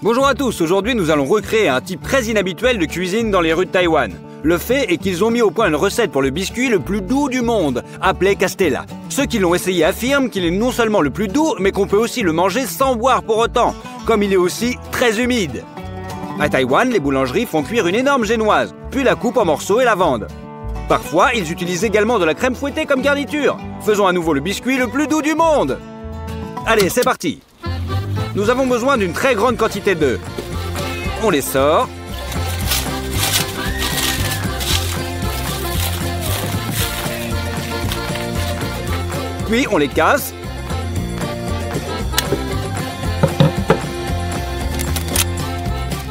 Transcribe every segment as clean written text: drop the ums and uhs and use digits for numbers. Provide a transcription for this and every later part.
Bonjour à tous, aujourd'hui nous allons recréer un type très inhabituel de cuisine dans les rues de Taïwan. Le fait est qu'ils ont mis au point une recette pour le biscuit le plus doux du monde, appelé Castella. Ceux qui l'ont essayé affirment qu'il est non seulement le plus doux, mais qu'on peut aussi le manger sans boire pour autant, comme il est aussi très humide. À Taïwan, les boulangeries font cuire une énorme génoise, puis la coupent en morceaux et la vendent. Parfois, ils utilisent également de la crème fouettée comme garniture. Faisons à nouveau le biscuit le plus doux du monde. Allez, c'est parti. Nous avons besoin d'une très grande quantité d'œufs. On les sort. Puis on les casse.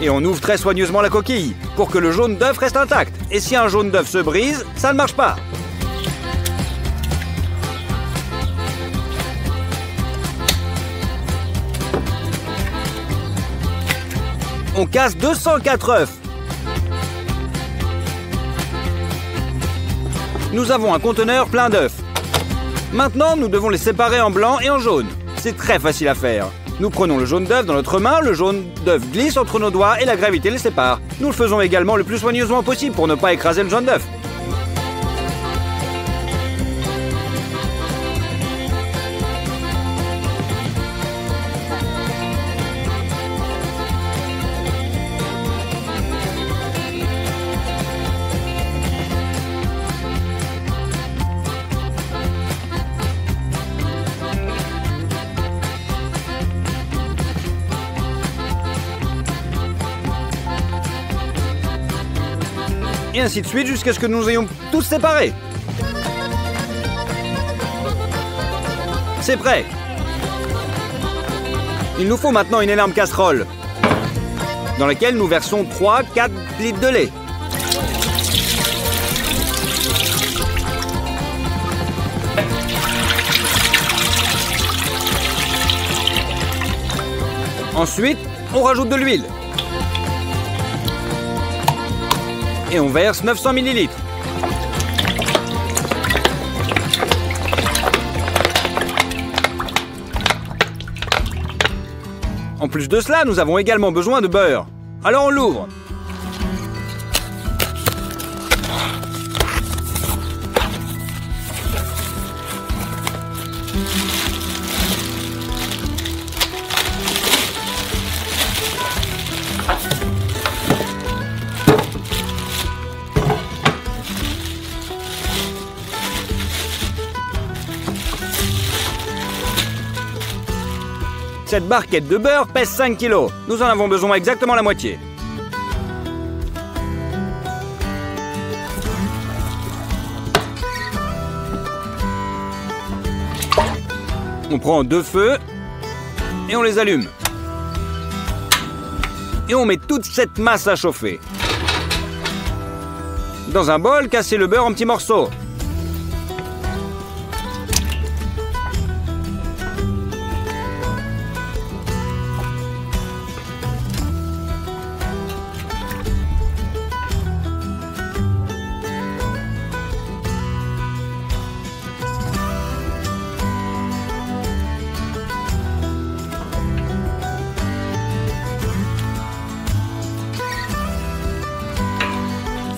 Et on ouvre très soigneusement la coquille pour que le jaune d'œuf reste intact. Et si un jaune d'œuf se brise, ça ne marche pas. On casse 204 œufs. Nous avons un conteneur plein d'œufs. Maintenant, nous devons les séparer en blanc et en jaune. C'est très facile à faire. Nous prenons le jaune d'œuf dans notre main, le jaune d'œuf glisse entre nos doigts et la gravité les sépare. Nous le faisons également le plus soigneusement possible pour ne pas écraser le jaune d'œuf. Et ainsi de suite jusqu'à ce que nous ayons tous séparés. C'est prêt. Il nous faut maintenant une énorme casserole dans laquelle nous versons 3-4 litres de lait. Ensuite, on rajoute de l'huile. Et on verse 900 ml. En plus de cela, nous avons également besoin de beurre. Alors on l'ouvre. Cette barquette de beurre pèse 5 kg. Nous en avons besoin exactement la moitié. On prend 2 feux et on les allume. Et on met toute cette masse à chauffer. Dans un bol, cassez le beurre en petits morceaux.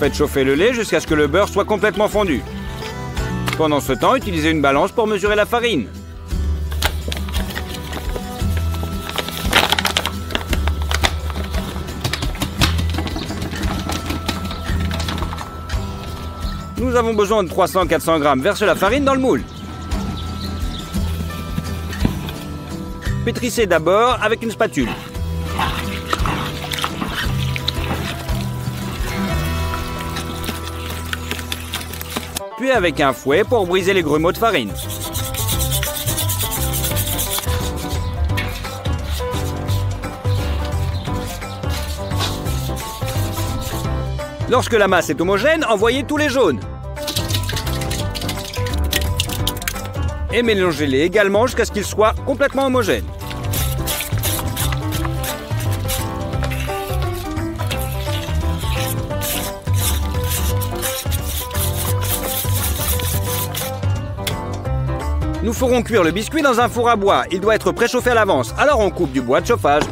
Faites chauffer le lait jusqu'à ce que le beurre soit complètement fondu. Pendant ce temps, utilisez une balance pour mesurer la farine. Nous avons besoin de 300-400 grammes. Versez la farine dans le moule. Pétrissez d'abord avec une spatule. Puis avec un fouet pour briser les grumeaux de farine. Lorsque la masse est homogène, envoyez tous les jaunes. Et mélangez-les également jusqu'à ce qu'ils soient complètement homogènes. Nous ferons cuire le biscuit dans un four à bois. Il doit être préchauffé à l'avance. Alors on coupe du bois de chauffage.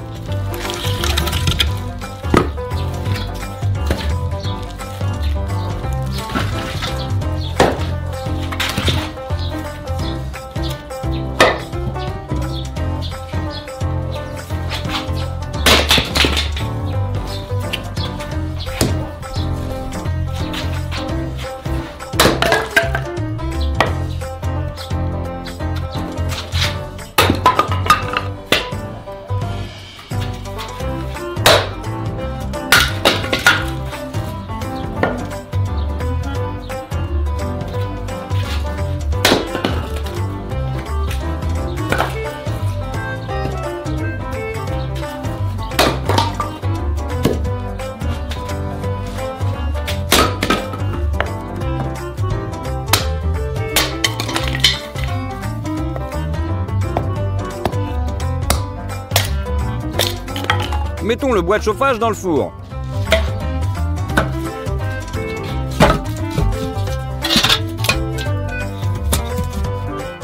Mettons le bois de chauffage dans le four.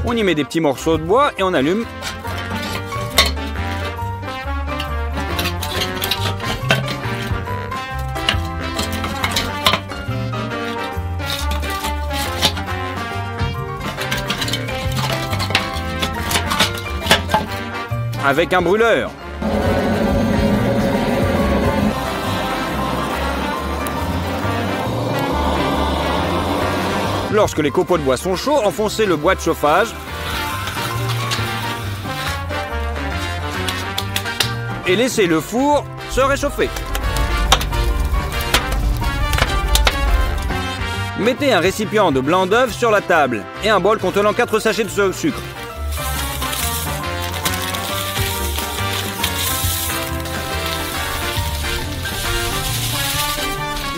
On y met des petits morceaux de bois et on allume. Avec un brûleur. Lorsque les copeaux de bois sont chauds, enfoncez le bois de chauffage et laissez le four se réchauffer. Mettez un récipient de blanc d'œuf sur la table et un bol contenant 4 sachets de sucre.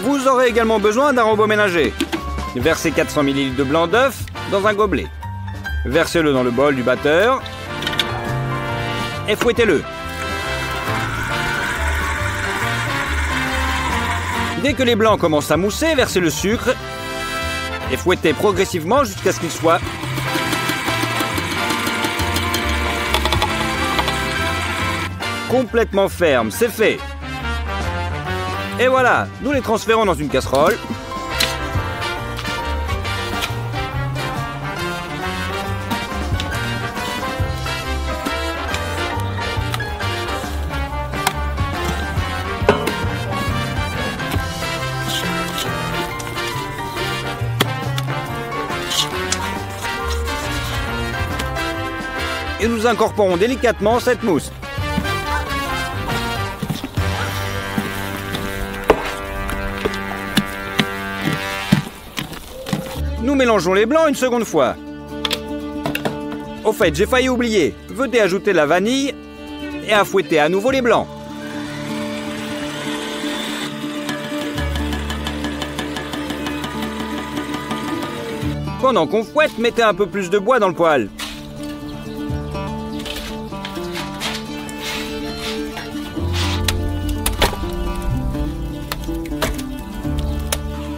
Vous aurez également besoin d'un robot ménager. Versez 400 ml de blanc d'œuf dans un gobelet. Versez-le dans le bol du batteur et fouettez-le. Dès que les blancs commencent à mousser, versez le sucre et fouettez progressivement jusqu'à ce qu'il soit complètement ferme. C'est fait. Et voilà, nous les transférons dans une casserole. Et nous incorporons délicatement cette mousse. Nous mélangeons les blancs une seconde fois. Au fait, j'ai failli oublier. Veuillez ajouter la vanille et à fouetter à nouveau les blancs. Pendant qu'on fouette, mettez un peu plus de bois dans le poêle.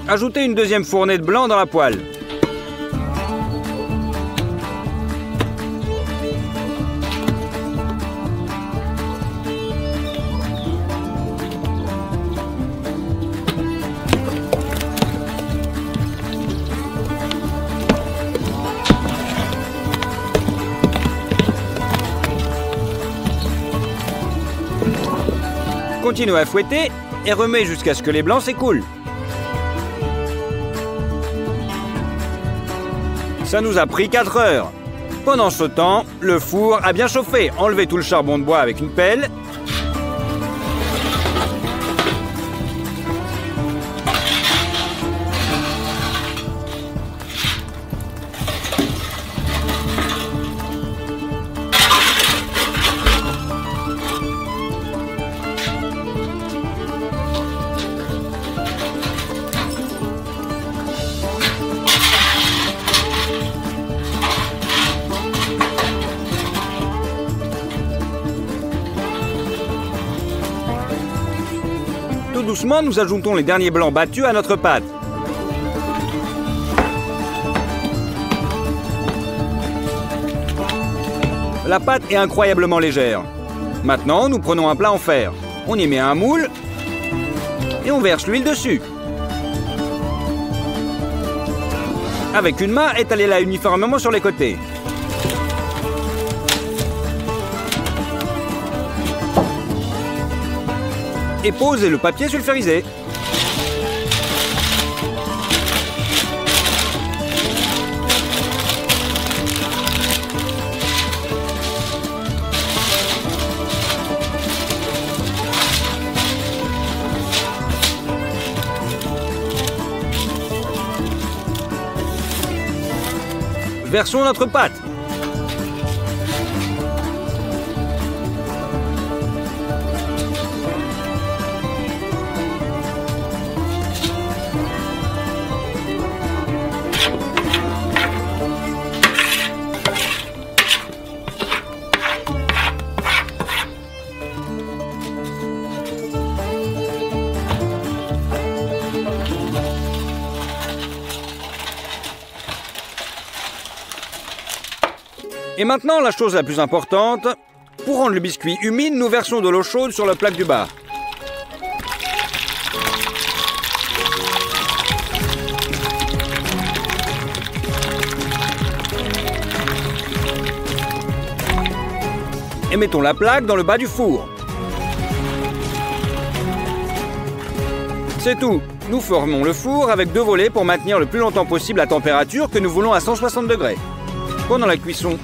Ajoutez une deuxième fournée de blanc dans la poêle. Continuez à fouetter et remet jusqu'à ce que les blancs s'écoulent. Ça nous a pris 4 heures. Pendant ce temps, le four a bien chauffé. Enlevez tout le charbon de bois avec une pelle. Tout doucement, nous ajoutons les derniers blancs battus à notre pâte. La pâte est incroyablement légère. Maintenant, nous prenons un plat en fer. On y met un moule et on verse l'huile dessus. Avec une main, étalez-la uniformément sur les côtés. Et posez le papier sulfurisé. Versons notre pâte. Et maintenant, la chose la plus importante, pour rendre le biscuit humide, nous versons de l'eau chaude sur la plaque du bas. Et mettons la plaque dans le bas du four. C'est tout. Nous formons le four avec 2 volets pour maintenir le plus longtemps possible la température que nous voulons à 160 degrés. Pendant la cuisson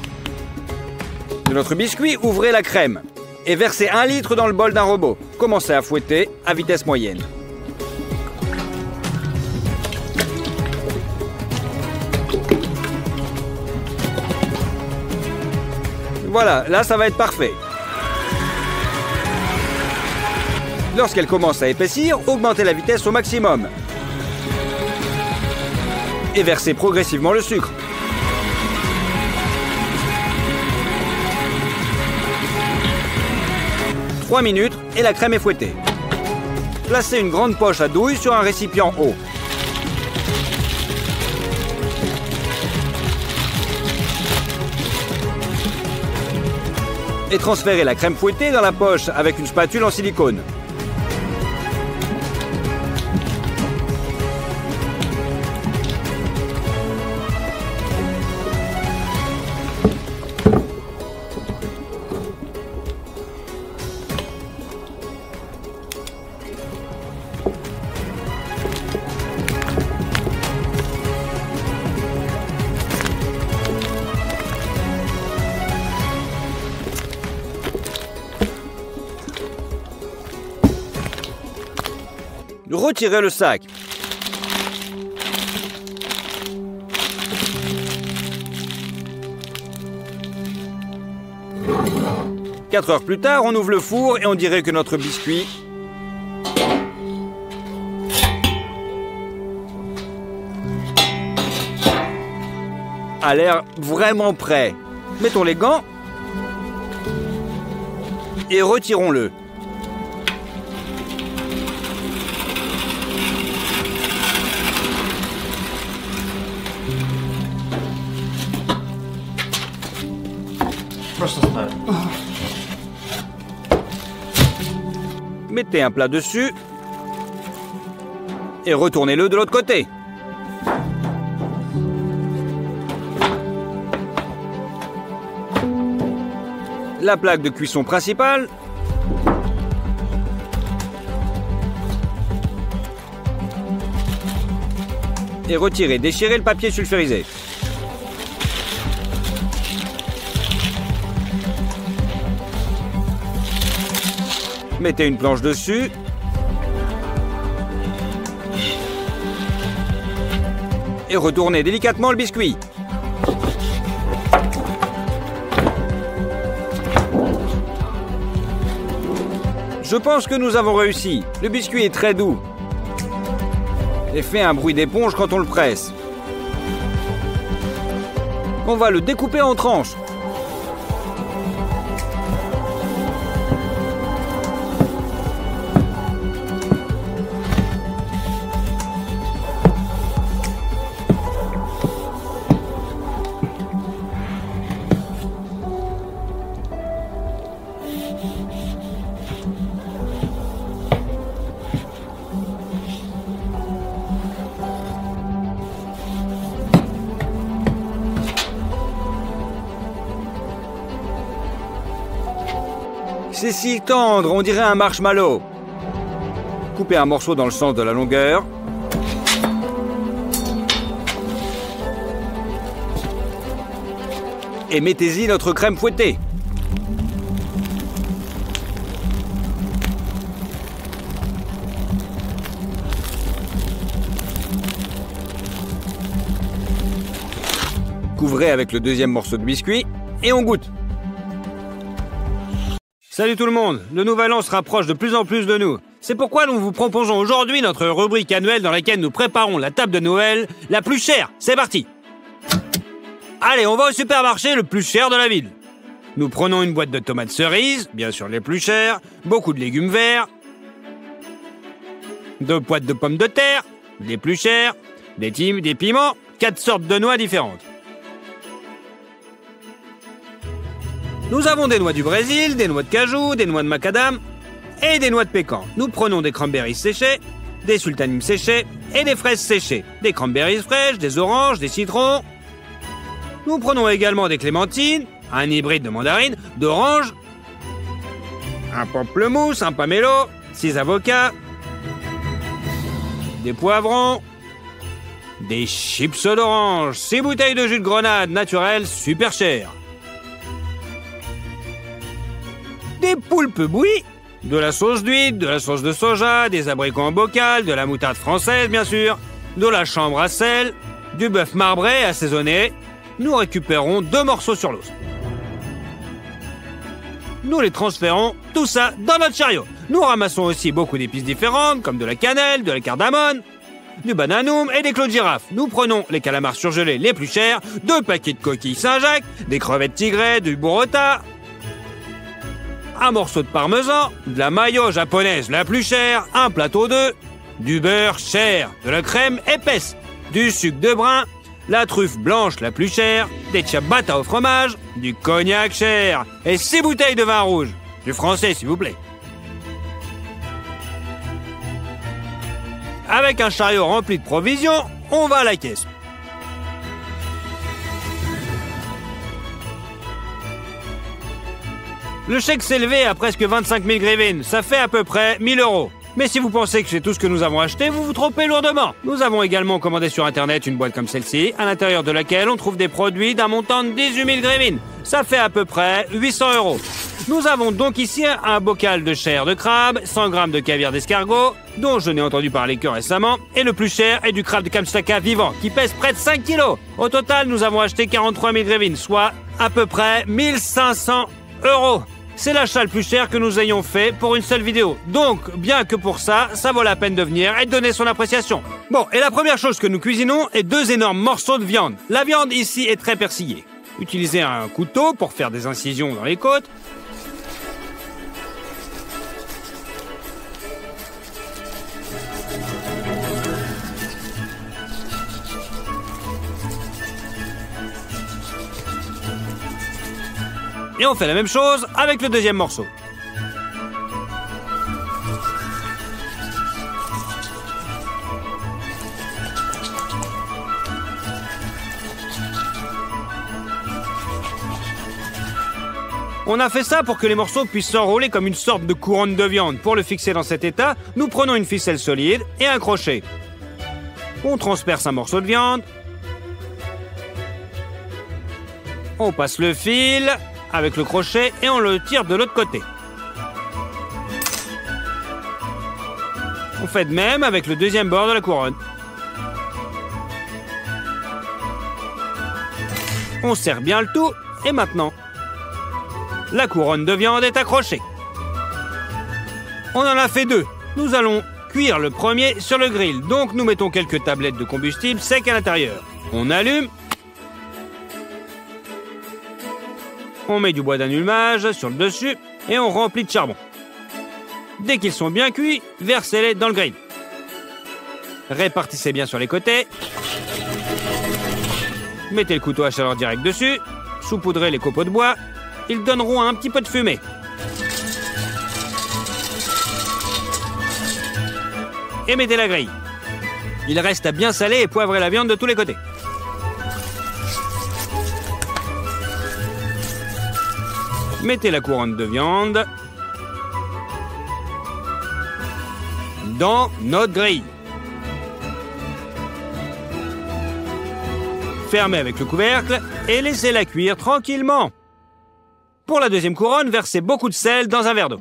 de notre biscuit, ouvrez la crème et versez 1 litre dans le bol d'un robot. Commencez à fouetter à vitesse moyenne. Voilà, là ça va être parfait. Lorsqu'elle commence à épaissir, augmentez la vitesse au maximum. Et versez progressivement le sucre. « 3 minutes et la crème est fouettée. Placez une grande poche à douille sur un récipient haut. Et transférez la crème fouettée dans la poche avec une spatule en silicone. Retirez le sac. Quatre heures plus tard, on ouvre le four et on dirait que notre biscuit a l'air vraiment prêt. Mettons les gants et retirons-le. Mettez un plat dessus et retournez-le de l'autre côté. La plaque de cuisson principale. Et retirez, déchirez le papier sulfurisé. Mettez une planche dessus. Et retournez délicatement le biscuit. Je pense que nous avons réussi. Le biscuit est très doux. Et fait un bruit d'éponge quand on le presse. On va le découper en tranches. C'est si tendre, on dirait un marshmallow. Coupez un morceau dans le sens de la longueur. Et mettez-y notre crème fouettée. Couvrez avec le deuxième morceau de biscuit et on goûte. Salut tout le monde, le nouvel an se rapproche de plus en plus de nous. C'est pourquoi nous vous proposons aujourd'hui notre rubrique annuelle dans laquelle nous préparons la table de Noël la plus chère. C'est parti! Allez, on va au supermarché le plus cher de la ville. Nous prenons une boîte de tomates cerises, bien sûr les plus chères, beaucoup de légumes verts, 2 boîtes de pommes de terre, les plus chères, des piments, 4 sortes de noix différentes. Nous avons des noix du Brésil, des noix de cajou, des noix de macadam et des noix de pécan. Nous prenons des cranberries séchées, des sultanim séchées et des fraises séchées, des cranberries fraîches, des oranges, des citrons. Nous prenons également des clémentines, un hybride de mandarine, d'orange, un pamplemousse, un pomelo, 6 avocats, des poivrons, des chips d'orange, 6 bouteilles de jus de grenade naturel super cher, des poulpes bouillies, de la sauce d'huile, de la sauce de soja, des abricots en bocal, de la moutarde française bien sûr, de la chambre à sel, du bœuf marbré assaisonné. Nous récupérons 2 morceaux sur l'os. Nous les transférons, tout ça, dans notre chariot. Nous ramassons aussi beaucoup d'épices différentes, comme de la cannelle, de la cardamone, du bananoum et des clous de girafe. Nous prenons les calamars surgelés les plus chers, 2 paquets de coquilles Saint-Jacques, des crevettes tigrées, du burrata, un morceau de parmesan, de la mayo japonaise la plus chère, un plateau d'œufs, du beurre cher, de la crème épaisse, du sucre de brun, la truffe blanche la plus chère, des ciabatta au fromage, du cognac cher et 6 bouteilles de vin rouge. Du français, s'il vous plaît. Avec un chariot rempli de provisions, on va à la caisse. Le chèque s'est élevé à presque 25 000 grivines. Ça fait à peu près 1 000 €. Mais si vous pensez que c'est tout ce que nous avons acheté, vous vous trompez lourdement. Nous avons également commandé sur Internet une boîte comme celle-ci, à l'intérieur de laquelle on trouve des produits d'un montant de 18 000 grivines. Ça fait à peu près 800 €. Nous avons donc ici un bocal de chair de crabe, 100 grammes de caviar d'escargot, dont je n'ai entendu parler que récemment, et le plus cher est du crabe de Kamchatka vivant, qui pèse près de 5 kilos. Au total, nous avons acheté 43 000 grivines, soit à peu près 1 500 €. C'est l'achat le plus cher que nous ayons fait pour une seule vidéo. Donc, bien que pour ça, ça vaut la peine de venir et de donner son appréciation. Bon, et la première chose que nous cuisinons est 2 énormes morceaux de viande. La viande ici est très persillée. Utilisez un couteau pour faire des incisions dans les côtes. Et on fait la même chose avec le deuxième morceau. On a fait ça pour que les morceaux puissent s'enrouler comme une sorte de couronne de viande. Pour le fixer dans cet état, nous prenons une ficelle solide et un crochet. On transperce un morceau de viande. On passe le fil avec le crochet et on le tire de l'autre côté. On fait de même avec le deuxième bord de la couronne. On serre bien le tout et maintenant, la couronne de viande est accrochée. On en a fait 2. Nous allons cuire le premier sur le grill. Donc nous mettons quelques tablettes de combustible sec à l'intérieur. On allume. On met du bois d'allumage sur le dessus et on remplit de charbon. Dès qu'ils sont bien cuits, versez-les dans le grill. Répartissez bien sur les côtés. Mettez le couteau à chaleur directe dessus. Saupoudrez les copeaux de bois. Ils donneront un petit peu de fumée. Et mettez la grille. Il reste à bien saler et poivrer la viande de tous les côtés. Mettez la couronne de viande dans notre grille. Fermez avec le couvercle et laissez-la cuire tranquillement. Pour la deuxième couronne, versez beaucoup de sel dans un verre d'eau.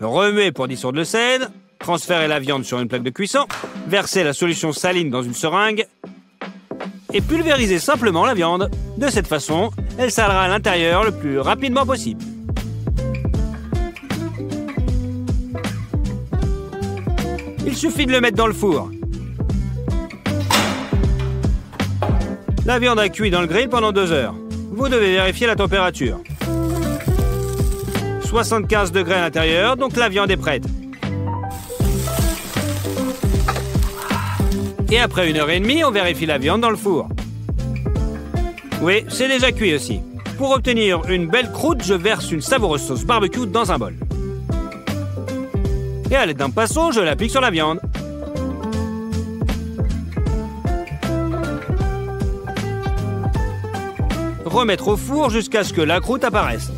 Remuez pour dissoudre le sel. Transférez la viande sur une plaque de cuisson. Versez la solution saline dans une seringue. Et pulvérisez simplement la viande. De cette façon, elle salera à l'intérieur le plus rapidement possible. Il suffit de le mettre dans le four. La viande a cuit dans le grill pendant 2 heures. Vous devez vérifier la température. 75 degrés à l'intérieur, donc la viande est prête. Et après 1 heure et demie, on vérifie la viande dans le four. Oui, c'est déjà cuit aussi. Pour obtenir une belle croûte, je verse une savoureuse sauce barbecue dans un bol. Et à l'aide d'un pinceau, je l'applique sur la viande. Remettre au four jusqu'à ce que la croûte apparaisse.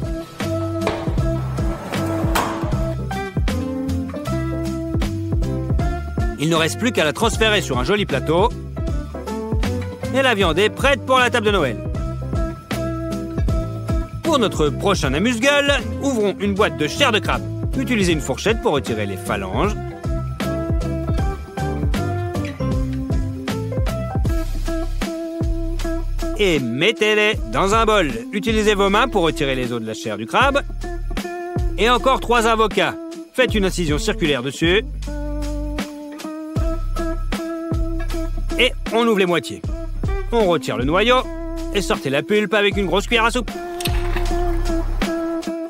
Il ne reste plus qu'à la transférer sur un joli plateau. Et la viande est prête pour la table de Noël. Pour notre prochain amuse-gueule, ouvrons une boîte de chair de crabe. Utilisez une fourchette pour retirer les phalanges. Et mettez-les dans un bol. Utilisez vos mains pour retirer les os de la chair du crabe. Et encore 3 avocats. Faites une incision circulaire dessus. Et on ouvre les moitiés. On retire le noyau et sortez la pulpe avec une grosse cuillère à soupe.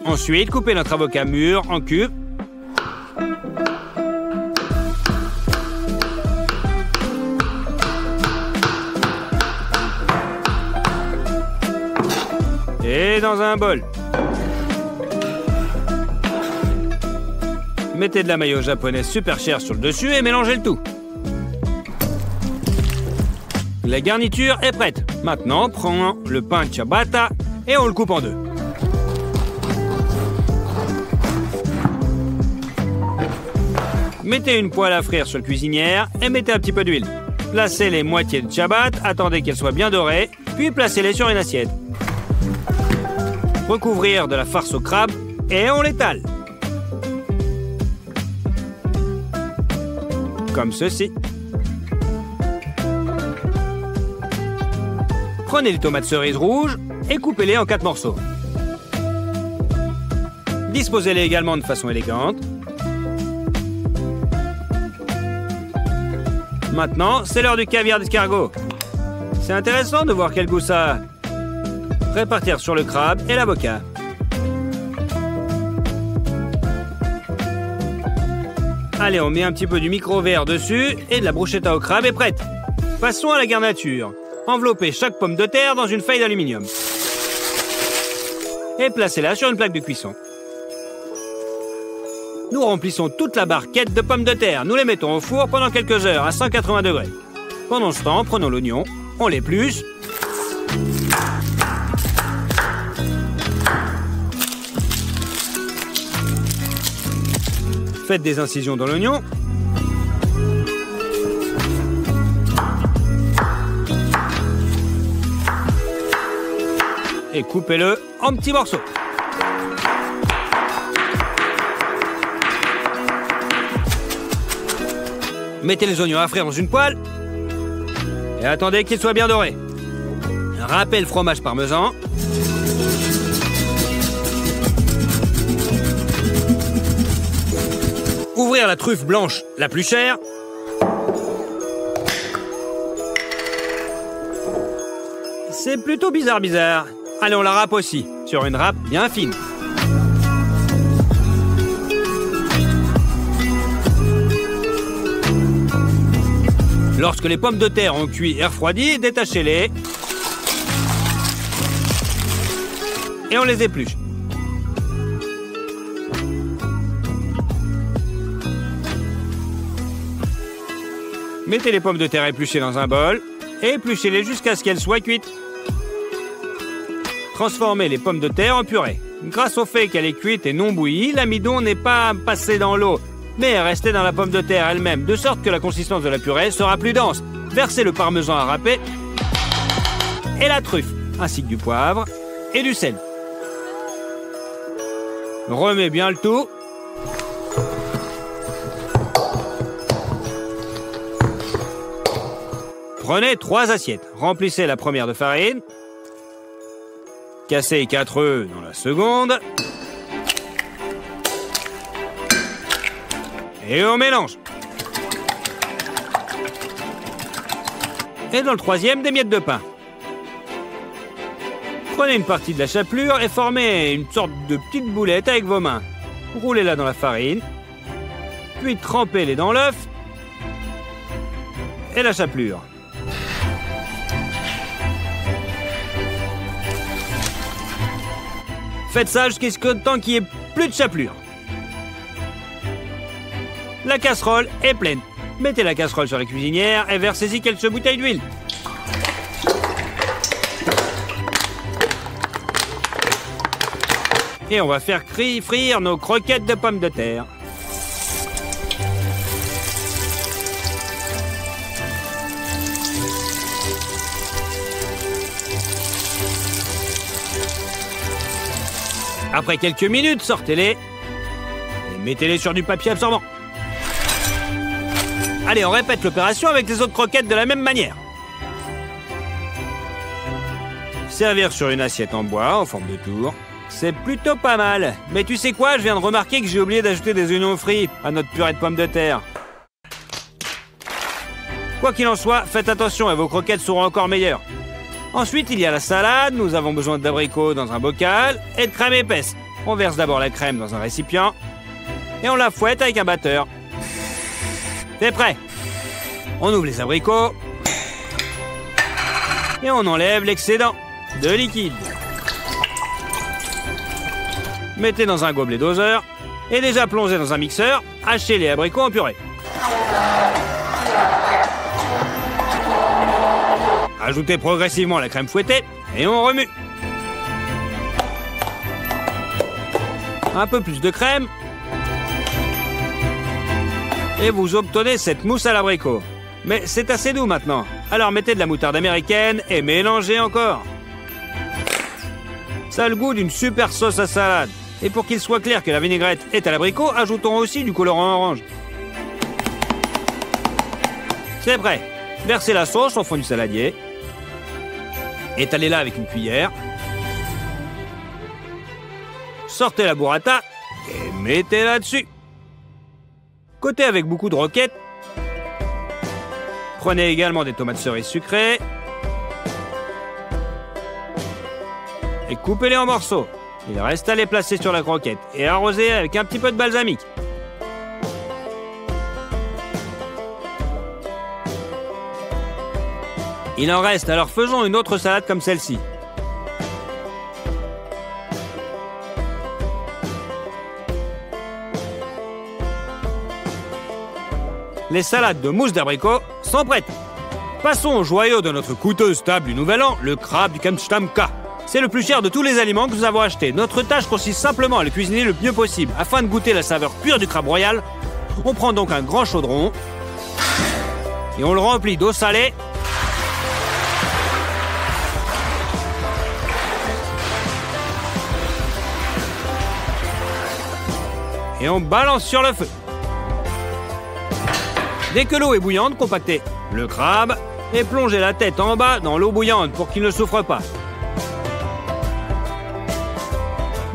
Ensuite, coupez notre avocat mûr en cubes. Et dans un bol. Mettez de la mayo japonaise super chère sur le dessus et mélangez le tout. La garniture est prête. Maintenant, prenons le pain ciabatta et on le coupe en deux. Mettez une poêle à frire sur le cuisinière et mettez un petit peu d'huile. Placez les moitiés de ciabatta, attendez qu'elles soient bien dorées, puis placez-les sur une assiette. Recouvrir de la farce au crabe et on l'étale. Comme ceci. Prenez les tomates cerises rouges et coupez-les en 4 morceaux. Disposez-les également de façon élégante. Maintenant, c'est l'heure du caviar d'escargot. C'est intéressant de voir quel goût ça a. Répartir sur le crabe et l'avocat. Allez, on met un petit peu du micro-verre dessus et de la bruschetta au crabe est prête. Passons à la garniture. Enveloppez chaque pomme de terre dans une feuille d'aluminium. Et placez-la sur une plaque de cuisson. Nous remplissons toute la barquette de pommes de terre. Nous les mettons au four pendant quelques heures à 180 degrés. Pendant ce temps, prenons l'oignon, on l'épluche. Faites des incisions dans l'oignon. Et coupez-le en petits morceaux. Mettez les oignons à frire dans une poêle et attendez qu'ils soient bien dorés. Râpez le fromage parmesan. Ouvrir la truffe blanche la plus chère. C'est plutôt bizarre. Allez, on la râpe aussi, sur une râpe bien fine. Lorsque les pommes de terre ont cuit et refroidi, détachez-les. Et on les épluche. Mettez les pommes de terre épluchées dans un bol et épluchez-les jusqu'à ce qu'elles soient cuites. Transformez les pommes de terre en purée. Grâce au fait qu'elle est cuite et non bouillie, l'amidon n'est pas passé dans l'eau, mais est resté dans la pomme de terre elle-même, de sorte que la consistance de la purée sera plus dense. Versez le parmesan à râper et la truffe, ainsi que du poivre et du sel. Remets bien le tout. Prenez 3 assiettes. Remplissez la première de farine. Cassez 4 œufs dans la seconde. Et on mélange. Et dans le troisième, des miettes de pain. Prenez une partie de la chapelure et formez une sorte de petite boulette avec vos mains. Roulez-la dans la farine. Puis trempez-les dans l'œuf et la chapelure. Faites ça jusqu'à ce temps qu'il n'y ait plus de chapelure. La casserole est pleine. Mettez la casserole sur la cuisinière et versez-y quelques bouteilles d'huile. Et on va faire frire nos croquettes de pommes de terre. Après quelques minutes, sortez-les et mettez-les sur du papier absorbant. Allez, on répète l'opération avec les autres croquettes de la même manière. Servir sur une assiette en bois en forme de tour. C'est plutôt pas mal. Mais tu sais quoi, je viens de remarquer que j'ai oublié d'ajouter des oignons frits à notre purée de pommes de terre. Quoi qu'il en soit, faites attention et vos croquettes seront encore meilleures. Ensuite, il y a la salade. Nous avons besoin d'abricots dans un bocal et de crème épaisse. On verse d'abord la crème dans un récipient et on la fouette avec un batteur. C'est prêt. On ouvre les abricots et on enlève l'excédent de liquide. Mettez dans un gobelet doseur et déjà plongé dans un mixeur, hachez les abricots en purée. Ajoutez progressivement la crème fouettée et on remue. Un peu plus de crème. Et vous obtenez cette mousse à l'abricot. Mais c'est assez doux maintenant. Alors mettez de la moutarde américaine et mélangez encore. Ça a le goût d'une super sauce à salade. Et pour qu'il soit clair que la vinaigrette est à l'abricot, ajoutons aussi du colorant orange. C'est prêt. Versez la sauce au fond du saladier. Étalez-la avec une cuillère. Sortez la burrata et mettez-la dessus. Côté avec beaucoup de roquettes. Prenez également des tomates cerises sucrées. Et coupez-les en morceaux. Il reste à les placer sur la croquette et arroser avec un petit peu de balsamique. Il en reste, alors faisons une autre salade comme celle-ci. Les salades de mousse d'abricot sont prêtes. Passons au joyau de notre coûteuse table du Nouvel An, le crabe du Kamchatka. C'est le plus cher de tous les aliments que nous avons achetés. Notre tâche consiste simplement à le cuisiner le mieux possible. Afin de goûter la saveur pure du crabe royal, on prend donc un grand chaudron et on le remplit d'eau salée et on balance sur le feu. Dès que l'eau est bouillante, compactez le crabe et plongez la tête en bas dans l'eau bouillante pour qu'il ne souffre pas.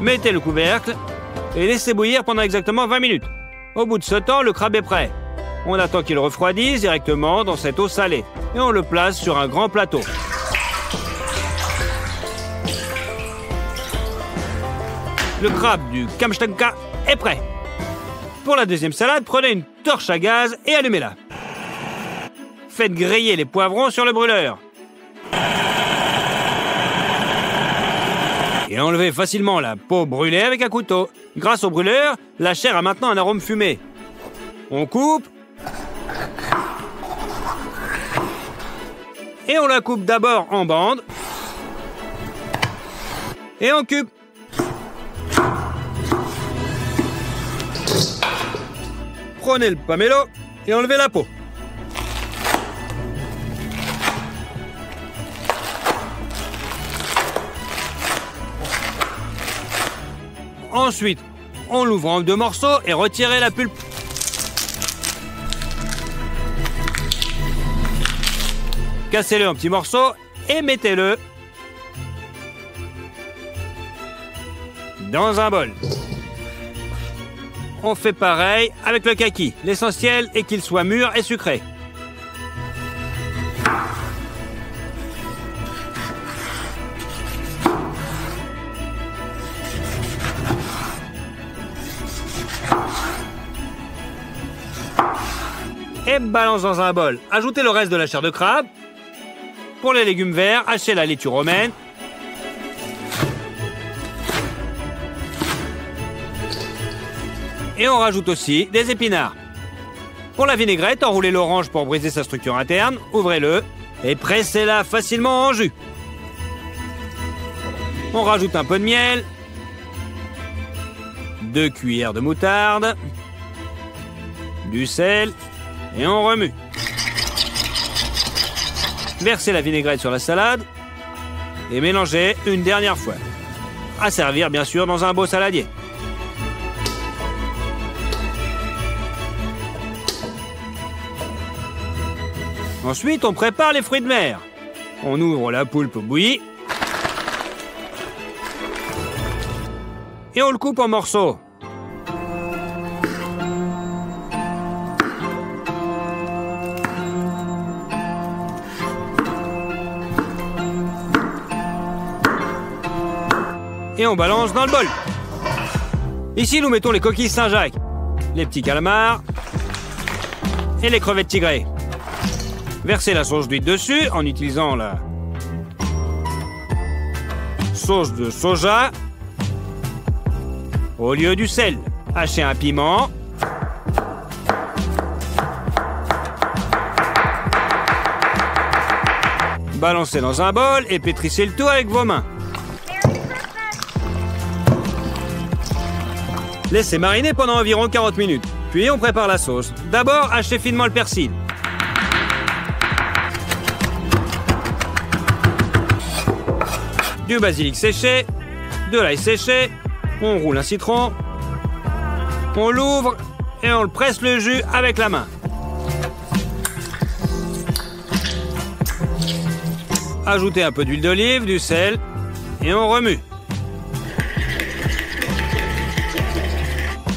Mettez le couvercle et laissez bouillir pendant exactement 20 minutes. Au bout de ce temps, le crabe est prêt. On attend qu'il refroidisse directement dans cette eau salée et on le place sur un grand plateau. Le crabe du Kamchatka est prêt. Pour la deuxième salade, prenez une torche à gaz et allumez-la. Faites griller les poivrons sur le brûleur. Et enlevez facilement la peau brûlée avec un couteau. Grâce au brûleur, la chair a maintenant un arôme fumé. On coupe. Et on la coupe d'abord en bandes. Et en cubes. Prenez le pomelo et enlevez la peau. Ensuite, on l'ouvre en 2 morceaux et retirez la pulpe. Cassez-le en petits morceaux et mettez-le dans un bol. On fait pareil avec le kaki. L'essentiel est qu'il soit mûr et sucré. Et balance dans un bol. Ajoutez le reste de la chair de crabe. Pour les légumes verts, hachez la laitue romaine. Et on rajoute aussi des épinards. Pour la vinaigrette, enroulez l'orange pour briser sa structure interne, ouvrez-le et pressez-la facilement en jus. On rajoute un peu de miel, 2 cuillères de moutarde, du sel et on remue. Versez la vinaigrette sur la salade et mélangez une dernière fois. À servir bien sûr dans un beau saladier. Ensuite, on prépare les fruits de mer. On ouvre la poulpe bouillie et on le coupe en morceaux. Et on balance dans le bol. Ici, nous mettons les coquilles Saint-Jacques, les petits calamars et les crevettes tigrées. Versez la sauce d'huile dessus en utilisant la sauce de soja au lieu du sel. Hachez un piment. Balancez dans un bol et pétrissez le tout avec vos mains. Laissez mariner pendant environ 40 minutes. Puis on prépare la sauce. D'abord, hachez finement le persil. Du basilic séché, de l'ail séché, on roule un citron, on l'ouvre et on le presse le jus avec la main. Ajoutez un peu d'huile d'olive, du sel et on remue.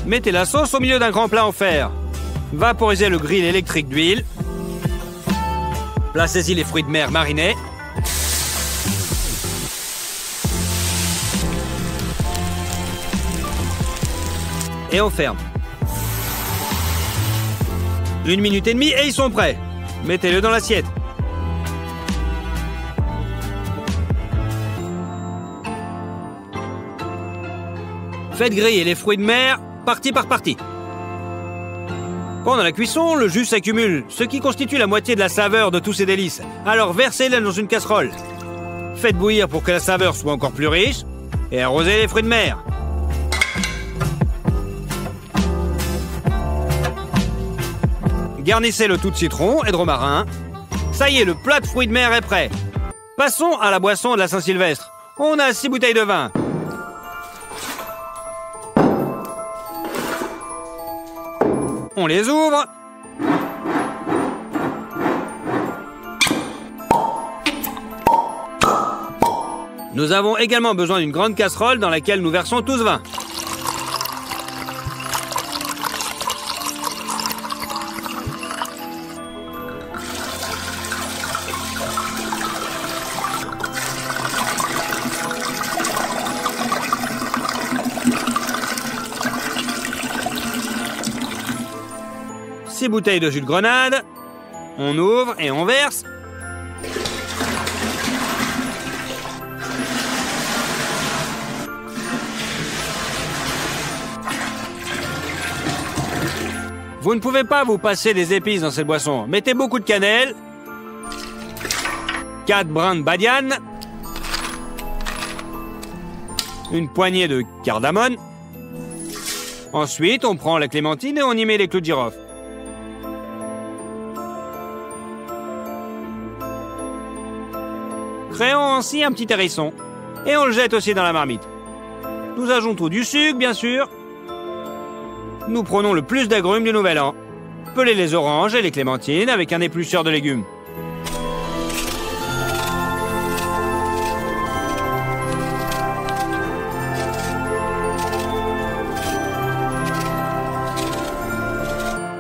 Mettez la sauce au milieu d'un grand plat en fer. Vaporisez le grill électrique d'huile. Placez-y les fruits de mer marinés. Et on ferme. 1 minute et demie et ils sont prêts. Mettez-le dans l'assiette. Faites griller les fruits de mer partie par partie. Pendant la cuisson, le jus s'accumule, ce qui constitue la moitié de la saveur de tous ces délices. Alors versez-les dans une casserole. Faites bouillir pour que la saveur soit encore plus riche et arrosez les fruits de mer. Garnissez le tout de citron et de romarin. Ça y est, le plat de fruits de mer est prêt. Passons à la boisson de la Saint-Sylvestre. On a 6 bouteilles de vin. On les ouvre. Nous avons également besoin d'une grande casserole dans laquelle nous versons tout ce vin. Six bouteilles de jus de grenade. On ouvre et on verse. Vous ne pouvez pas vous passer des épices dans cette boisson. Mettez beaucoup de cannelle, 4 brins de badiane, une poignée de cardamone. Ensuite, on prend la clémentine et on y met les clous de girofle. Créons ainsi un petit hérisson. Et on le jette aussi dans la marmite. Nous ajoutons du sucre, bien sûr. Nous prenons le plus d'agrumes du Nouvel An. Pelez les oranges et les clémentines avec un éplucheur de légumes.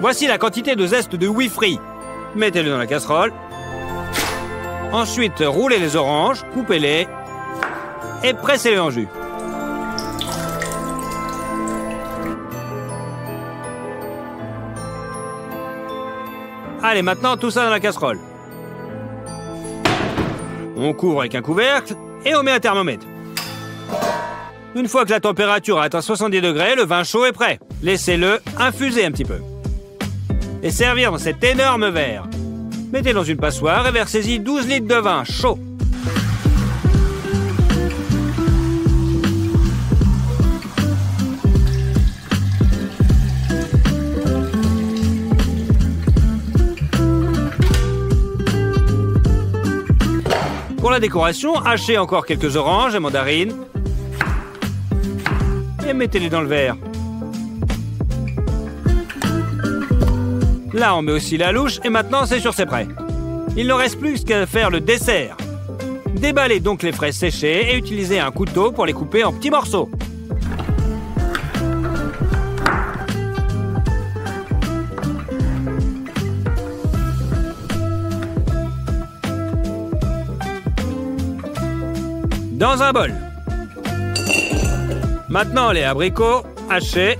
Voici la quantité de zeste de oui frit. Mettez-le dans la casserole. Ensuite, roulez les oranges, coupez-les et pressez-les en jus. Allez, maintenant, tout ça dans la casserole. On couvre avec un couvercle et on met un thermomètre. Une fois que la température a atteint 70 degrés, le vin chaud est prêt. Laissez-le infuser un petit peu. Et servir dans cet énorme verre. Mettez dans une passoire et versez-y 12 litres de vin chaud. Pour la décoration, hachez encore quelques oranges et mandarines. Et mettez-les dans le verre. Là, on met aussi la louche et maintenant, c'est sûr, c'est prêt. Il ne reste plus qu'à faire le dessert. Déballez donc les fraises séchées et utilisez un couteau pour les couper en petits morceaux. Dans un bol. Maintenant, les abricots hachés.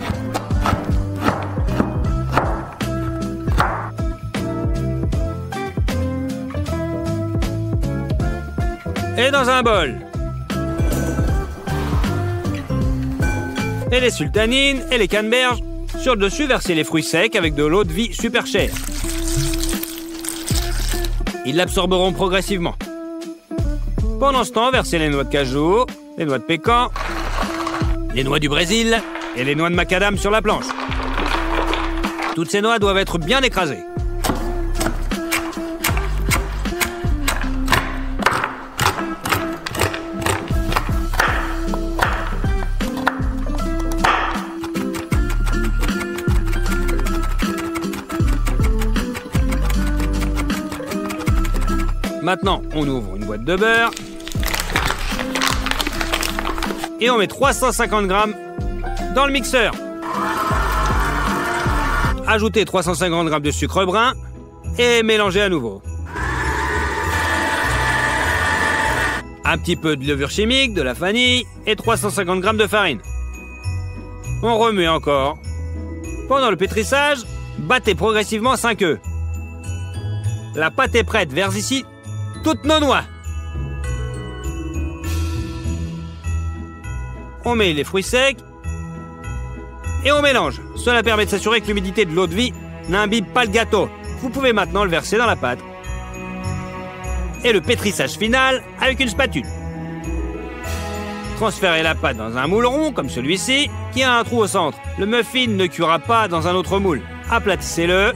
Et dans un bol. Et les sultanines et les canneberges. Sur le dessus, versez les fruits secs avec de l'eau de vie super chère. Ils l'absorberont progressivement. Pendant ce temps, versez les noix de cajou, les noix de pécan, les noix du Brésil et les noix de macadam sur la planche. Toutes ces noix doivent être bien écrasées. Maintenant, on ouvre une boîte de beurre. Et on met 350 grammes dans le mixeur. Ajoutez 350 grammes de sucre brun et mélangez à nouveau. Un petit peu de levure chimique, de la vanille et 350 grammes de farine. On remue encore. Pendant le pétrissage, battez progressivement 5 œufs. La pâte est prête, vers ici toutes nos noix. On met les fruits secs et on mélange. Cela permet de s'assurer que l'humidité de l'eau de vie n'imbibe pas le gâteau. Vous pouvez maintenant le verser dans la pâte. Et le pétrissage final avec une spatule. Transférez la pâte dans un moule rond comme celui-ci qui a un trou au centre. Le muffin ne cuira pas dans un autre moule. Aplatissez-le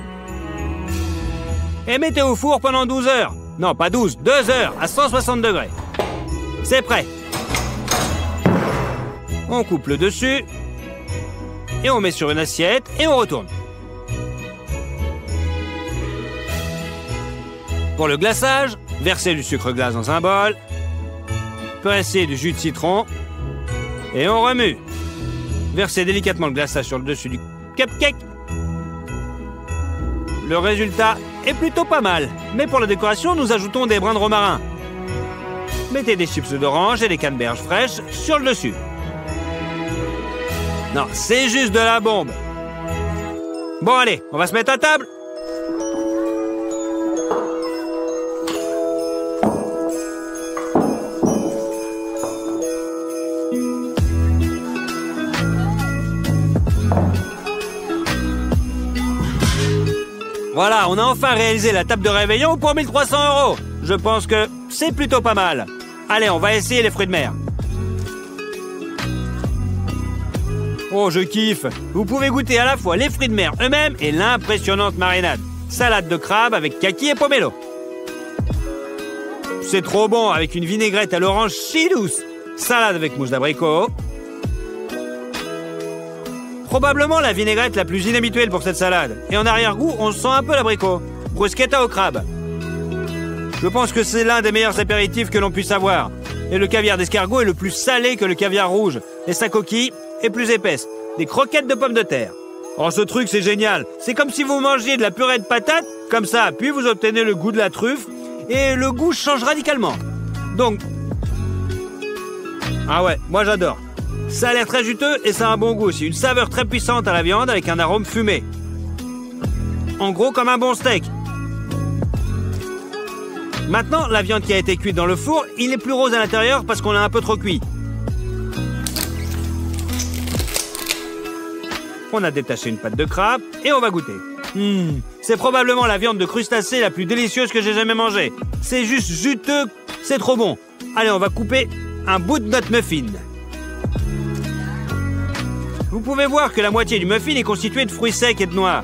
et mettez au four pendant 12 heures. Non, pas 12, 2 heures à 160 degrés. C'est prêt. On coupe le dessus et on met sur une assiette et on retourne. Pour le glaçage, versez du sucre glace dans un bol, pressez du jus de citron et on remue. Versez délicatement le glaçage sur le dessus du cupcake. Le résultat est plutôt pas mal, mais pour la décoration, nous ajoutons des brins de romarin. Mettez des chips d'orange et des canneberges fraîches sur le dessus. Non, c'est juste de la bombe. Bon, allez, on va se mettre à table. Voilà, on a enfin réalisé la table de réveillon pour 1 300 €. Je pense que c'est plutôt pas mal. Allez, on va essayer les fruits de mer. Oh, je kiffe. Vous pouvez goûter à la fois les fruits de mer eux-mêmes et l'impressionnante marinade. Salade de crabe avec kaki et pomelo. C'est trop bon avec une vinaigrette à l'orange si douce. Salade avec mousse d'abricot. Probablement la vinaigrette la plus inhabituelle pour cette salade. Et en arrière-goût, on sent un peu l'abricot. Bruschetta au crabe. Je pense que c'est l'un des meilleurs apéritifs que l'on puisse avoir. Et le caviar d'escargot est le plus salé que le caviar rouge. Et sa coquille est plus épaisse. Des croquettes de pommes de terre. Oh, ce truc, c'est génial. C'est comme si vous mangiez de la purée de patates, comme ça, puis vous obtenez le goût de la truffe, et le goût change radicalement. Donc... Ah ouais, moi j'adore. Ça a l'air très juteux et ça a un bon goût aussi. Une saveur très puissante à la viande avec un arôme fumé. En gros, comme un bon steak. Maintenant, la viande qui a été cuite dans le four, il est plus rose à l'intérieur parce qu'on l'a un peu trop cuit. On a détaché une pâte de crabe et on va goûter. C'est probablement la viande de crustacé la plus délicieuse que j'ai jamais mangée. C'est juste juteux, c'est trop bon. Allez, on va couper un bout de notre muffin. Vous pouvez voir que la moitié du muffin est constituée de fruits secs et de noix.